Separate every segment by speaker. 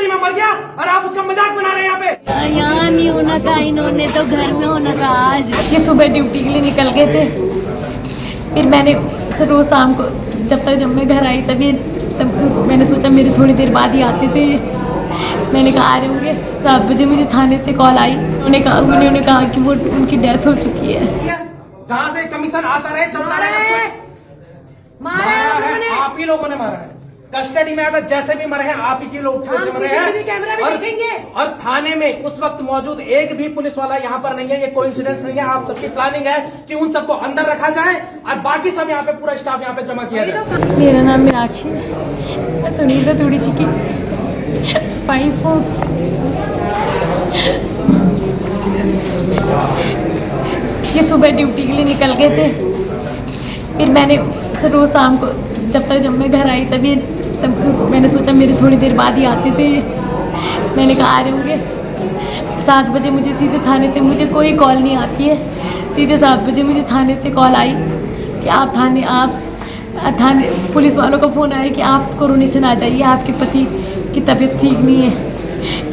Speaker 1: Custody में मर गया और आप उसका मजाक बना रहे हैं यहाँ पे।
Speaker 2: यहाँ नहीं होना था, इन्होंने तो घर में होना था। आज ये सुबह ड्यूटी के लिए निकल गए थे, फिर मैंने रोज शाम को जब मैं घर आई तब मैंने सोचा मेरे थोड़ी देर बाद ही आते थे। मैंने कहा आ रहे होंगे। 7 बजे मुझे थाने से कॉल आई। उन्होंने कहा कि वो उनकी डेथ हो चुकी है।
Speaker 1: जहाँ से कमीशन आता रहे चलता रहे, सब कुछ मारा है, आप ही लोगों ने मारा है। कस्टडी में अगर जैसे भी मरे हैं आप ही के लोग मरे हैं। और थाने में उस वक्त मौजूद एक भी पुलिस वाला यहाँ पर नहीं है। ये कोइंसिडेंस नहीं है, आप सबकी प्लानिंग है कि उन सबको अंदर रखा जाए और बाकी सब यहाँ पे पूरा स्टाफ यहाँ पे जमा किया जाए।
Speaker 2: मेरा नाम मीनाक्षी है, मैं सुनीता तूड़ी जी की वाइफ हूँ। ये सुबह ड्यूटी के लिए निकल गए थे, फिर मैंने रोज शाम को जब मैं घर आई तब मैंने सोचा मेरे थोड़ी देर बाद ही आते थे। मैंने कहा आ रहे होंगे। 7 बजे मुझे सीधे थाने से मुझे कोई कॉल नहीं आती है। सीधे 7 बजे मुझे थाने से कॉल आई कि आप थाने पुलिस वालों का फ़ोन आया कि आप कोरोनेशन आ जाइए, आपके पति की तबीयत ठीक नहीं है।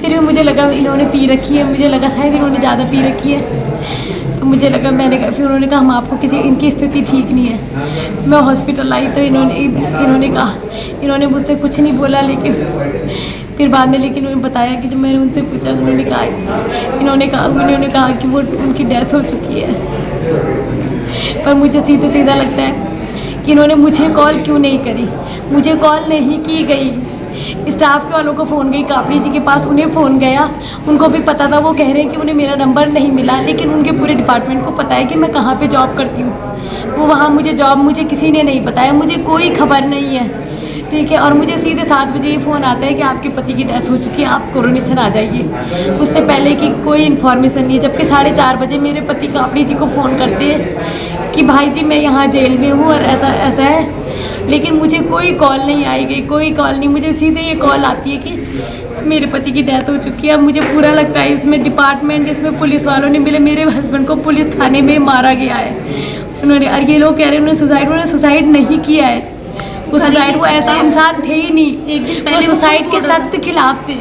Speaker 2: फिर मुझे लगा इन्होंने पी रखी है, मुझे लगा शायद इन्होंने ज़्यादा पी रखी है। तो मुझे लगा, फिर उन्होंने कहा हम आपको इनकी स्थिति ठीक नहीं है। मैं हॉस्पिटल आई तो इन्होंने मुझसे कुछ नहीं बोला, लेकिन फिर बाद में उन्होंने बताया कि जब मैंने उनसे पूछा इन्होंने कहा कि वो उनकी डेथ हो चुकी है। पर मुझे सीधा लगता है कि इन्होंने मुझे कॉल क्यों नहीं करी, मुझे कॉल नहीं की गई। स्टाफ वालों को फ़ोन गई, कापड़ी जी के पास उन्हें फ़ोन गया, उनको भी पता था। वो कह रहे हैं कि उन्हें मेरा नंबर नहीं मिला, लेकिन उनके पूरे डिपार्टमेंट को पता है कि मैं कहाँ पे जॉब करती हूँ। वो वहाँ मुझे किसी ने नहीं बताया, मुझे कोई खबर नहीं है, ठीक है। और मुझे सीधे 7 बजे ये फ़ोन आता है कि आपके पति की डेथ हो चुकी है, आप कोरोनेशन आ जाइए। उससे पहले की कोई इन्फॉर्मेशन नहीं है। जबकि 4:30 बजे मेरे पति कापड़ी जी को फ़ोन करते हैं कि भाई जी मैं यहाँ जेल में हूँ और ऐसा है, लेकिन मुझे कोई कॉल नहीं आई गई, कोई कॉल नहीं। मुझे सीधे ये कॉल आती है कि मेरे पति की डेथ हो चुकी है। अब मुझे पूरा लगता है इसमें पुलिस वालों ने मेरे हस्बैंड को पुलिस थाने में मारा गया है। और ये लोग कह रहे हैं उन्होंने सुसाइड नहीं किया है। वो ऐसे इंसान थे ही नहीं, वो सुसाइड के सख्त खिलाफ थे।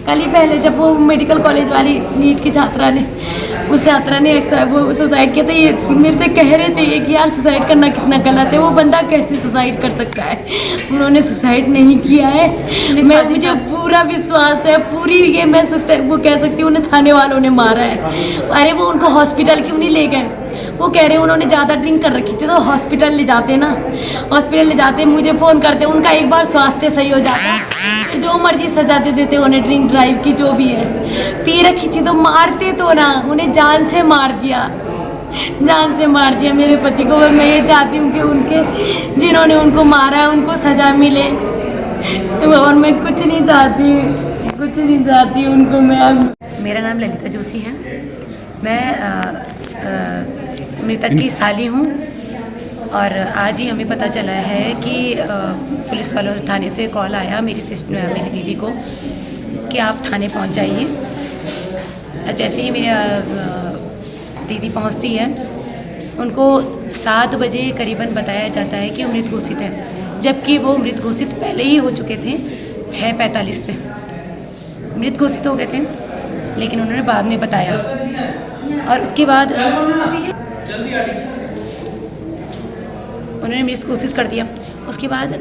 Speaker 2: कल ही पहले जब वो मेडिकल कॉलेज वाली नीट की छात्रा ने वो सुसाइड किया था, ये मेरे से कह रहे थे कि यार सुसाइड करना कितना गलत है, वो बंदा कैसे सुसाइड कर सकता है। उन्होंने सुसाइड नहीं किया है। मुझे पूरा विश्वास है, वो कह सकती हूँ उन्हें थाने वालों ने मारा है। अरे वो उनको हॉस्पिटल क्यों नहीं ले गए? वो कह रहे हैं उन्होंने ज़्यादा ड्रिंक कर रखी थी तो हॉस्पिटल ले जाते, मुझे फ़ोन करते, उनका एक बार स्वास्थ्य सही हो जाता, जो मर्जी सजा दे देते उन्हें, ड्रिंक ड्राइव की जो भी है। पी रखी थी तो मारते तो ना, उन्हें जान से मार दिया मेरे पति को। मैं ये चाहती हूँ कि जिन्होंने उनको मारा है उनको सज़ा मिले, और मैं कुछ नहीं चाहती उनको।
Speaker 3: मेरा नाम ललिता जोशी है, मैं मृतक की साली हूँ। और आज ही हमें पता चला है कि पुलिस वालों थाने से कॉल आया मेरी दीदी को कि आप थाने पहुँच जाइए। जैसे ही मेरी दीदी पहुँचती है, उनको 7 बजे करीबन बताया जाता है कि मृत घोषित है, जबकि वो मृत घोषित पहले ही हो चुके थे। 6:45 पे मृत घोषित हो गए थे, लेकिन उन्होंने बाद में बताया। और उसके बाद उन्होंने मृत घोषित कर दिया। उसके बाद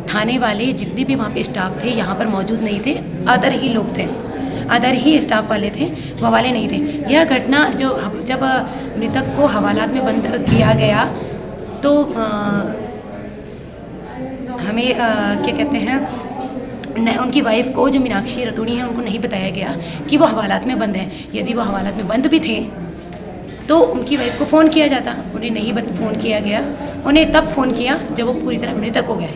Speaker 3: थाने वाले जितने भी वहाँ पे स्टाफ थे यहाँ पर मौजूद नहीं थे, अदर ही लोग थे, अदर ही स्टाफ वाले थे, वो वाले नहीं थे। यह घटना जब मृतक को हवालात में बंद किया गया तो हमें क्या कहते हैं, उनकी वाइफ को, जो मीनाक्षी रतूड़ी है, उनको नहीं बताया गया कि वो हवालात में बंद है। यदि वो हवालात में बंद भी थे तो उनकी वाइफ को फ़ोन किया जाता, उन्हें नहीं फ़ोन किया गया। उन्हें तब फ़ोन किया जब वो पूरी तरह मृतक हो गए।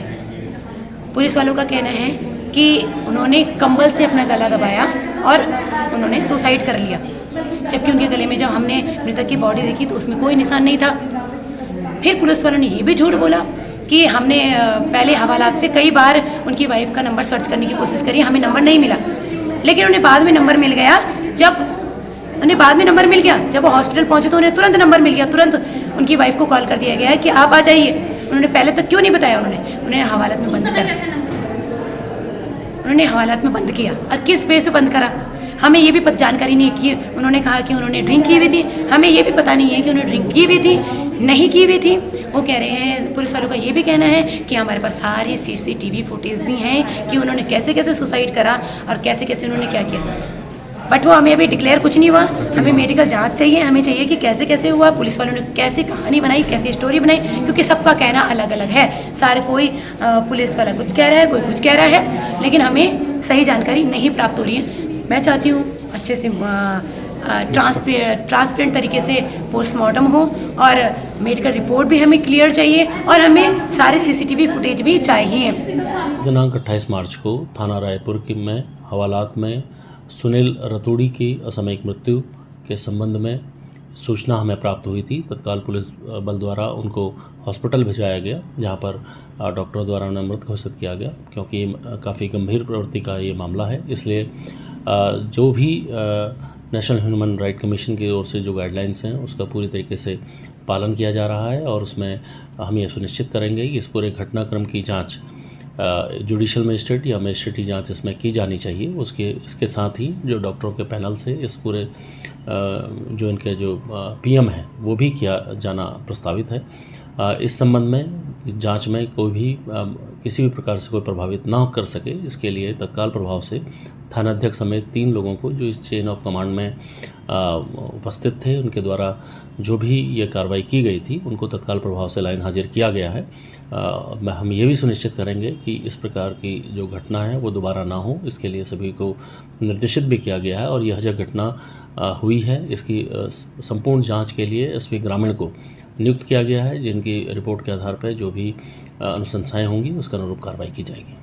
Speaker 3: पुलिस वालों का कहना है कि उन्होंने कंबल से अपना गला दबाया और उन्होंने सुसाइड कर लिया, जबकि उनके गले में जब हमने मृतक की बॉडी देखी तो उसमें कोई निशान नहीं था। फिर पुलिस वालों ने ये भी झूठ बोला कि हमने पहले हवालात से कई बार उनकी वाइफ का नंबर सर्च करने की कोशिश करी, हमें नंबर नहीं मिला। लेकिन उन्हें बाद में नंबर मिल गया। जब वो हॉस्पिटल पहुंचे तो उन्हें तुरंत नंबर मिल गया, तुरंत उनकी वाइफ को कॉल कर दिया गया है कि आप आ जाइए। उन्होंने पहले तक क्यों नहीं बताया, उन्हें हवालात में बंद कर उन्होंने हवालात में बंद किया। और किस बेस पे बंद करा हमें ये भी जानकारी नहीं है कि उन्होंने कहा कि उन्होंने ड्रिंक की हुई थी, हमें ये भी पता नहीं है कि उन्होंने ड्रिंक की हुई थी नहीं की हुई थी। वो कह रहे हैं, पुलिस वालों का ये भी कहना है कि हमारे पास सारी CCTV फुटेज भी हैं कि उन्होंने कैसे कैसे सुसाइड करा और कैसे कैसे उन्होंने क्या किया। बट वो हमें अभी डिक्लेयर कुछ नहीं हुआ, हमें मेडिकल जांच चाहिए, हमें चाहिए कि कैसे कैसे हुआ, पुलिस वालों ने कैसे कहानी बनाई, कैसी स्टोरी बनाई, क्योंकि सबका कहना अलग अलग है। सारे कोई पुलिस वाला कुछ कह रहा है, कोई कुछ कह रहा है, लेकिन हमें सही जानकारी नहीं प्राप्त हो रही है। मैं चाहती हूँ अच्छे से ट्रांसपेरेंट तरीके से पोस्टमार्टम हो और मेडिकल रिपोर्ट भी हमें क्लियर चाहिए और हमें सारे CCTV फुटेज भी चाहिए।
Speaker 4: दिनांक 28 मार्च को थाना रायपुर में हवालात में सुनील रतूड़ी की असामयिक मृत्यु के संबंध में सूचना हमें प्राप्त हुई थी। तत्काल पुलिस बल द्वारा उनको हॉस्पिटल भिजवाया गया, जहां पर डॉक्टरों द्वारा उन्हें मृत घोषित किया गया, क्योंकि काफ़ी गंभीर प्रवृत्ति का ये मामला है। इसलिए जो भी नेशनल ह्यूमन राइट कमीशन की ओर से जो गाइडलाइंस हैं उसका पूरी तरीके से पालन किया जा रहा है और उसमें हम ये सुनिश्चित करेंगे कि इस पूरे घटनाक्रम की जाँच जुडिशल मजिस्ट्रेट या मजिस्ट्रेटी जांच इसमें की जानी चाहिए। इसके साथ ही जो डॉक्टरों के पैनल से इस पूरे जो इनके जो PM है वो भी किया जाना प्रस्तावित है। इस संबंध में जांच में कोई भी किसी भी प्रकार से कोई प्रभावित ना कर सके, इसके लिए तत्काल प्रभाव से थानाध्यक्ष समेत 3 लोगों को जो इस चेन ऑफ कमांड में उपस्थित थे, उनके द्वारा जो भी ये कार्रवाई की गई थी उनको तत्काल प्रभाव से लाइन हाजिर किया गया है। हम ये भी सुनिश्चित करेंगे कि इस प्रकार की जो घटना है वो दोबारा ना हो, इसके लिए सभी को निर्देशित भी किया गया है। और यह जो घटना हुई है इसकी संपूर्ण जांच के लिए SP ग्रामीण को नियुक्त किया गया है, जिनकी रिपोर्ट के आधार पर जो भी अनुशंसाएं होंगी उसका अनुरूप कार्रवाई की जाएगी।